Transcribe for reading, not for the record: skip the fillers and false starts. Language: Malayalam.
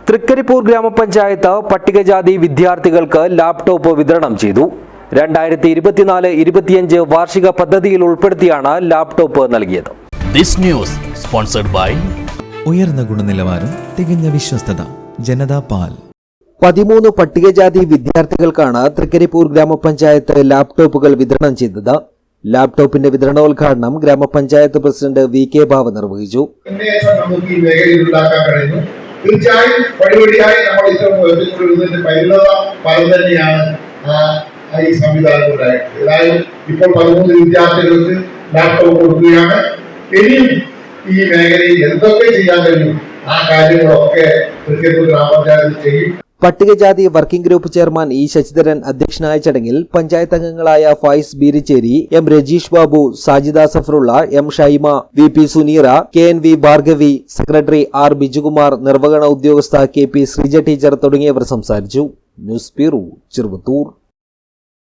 തൃക്കരിപ്പൂർ ഗ്രാമപഞ്ചായത്ത് പട്ടികജാതി വിദ്യാർത്ഥികൾക്ക് ലാപ്ടോപ്പ് വിതരണം ചെയ്തു. 2024-25 വാർഷിക പദ്ധതിയിൽ ഉൾപ്പെടുത്തിയാണ് ലാപ്ടോപ്പ് നൽകിയത്. This news sponsored by ഉയർന്ന ഗുണനിലവാരം, തികഞ്ഞ വിശ്വസ്തത, ജനതാ പാൽ. 13 പട്ടികജാതി വിദ്യാർത്ഥികൾക്കാണ് തൃക്കരിപ്പൂർ ഗ്രാമപഞ്ചായത്ത് ലാപ്ടോപ്പുകൾ വിതരണം ചെയ്തത്. ലാപ്ടോപ്പിന്റെ വിതരണോദ്ഘാടനം ഗ്രാമപഞ്ചായത്ത് പ്രസിഡന്റ് VK ബാവ നിർവഹിച്ചു. തീർച്ചയായും പടിപടിയായി നമ്മൾ ഇത്തരം പരിണത ഫലം തന്നെയാണ് ഈ സംവിധാനം ഉണ്ടായത്. ഏതായാലും ഇപ്പോൾ 13 വിദ്യാർത്ഥികൾക്ക് ലാപ്ടോപ്പ് കൊടുക്കുകയാണ്. ഇനിയും ഈ മേഖലയിൽ എന്തൊക്കെ ചെയ്യാൻ കഴിയും ആ കാര്യങ്ങളൊക്കെ തൃക്കരിപ്പൂർ ഗ്രാമപഞ്ചായത്ത് ചെയ്യും. പട്ടികജാതി working group chairman E Sasidharan അധ്യക്ഷനായ ചടങ്ങിൽ പഞ്ചായത്ത് അംഗങ്ങളായ Fayis Beericheri, M Rajeesh Babu, Sajida Safarulla, M Shaima, VP Suneera, KNV Bhargavi, secretary R Bijukumar, നിർവഹണ ഉദ്യോഗസ്ഥ KP ശ്രീജ ടീച്ചർ തുടങ്ങിയവർ സംസാരിച്ചു. News bureau, Cheruvathur.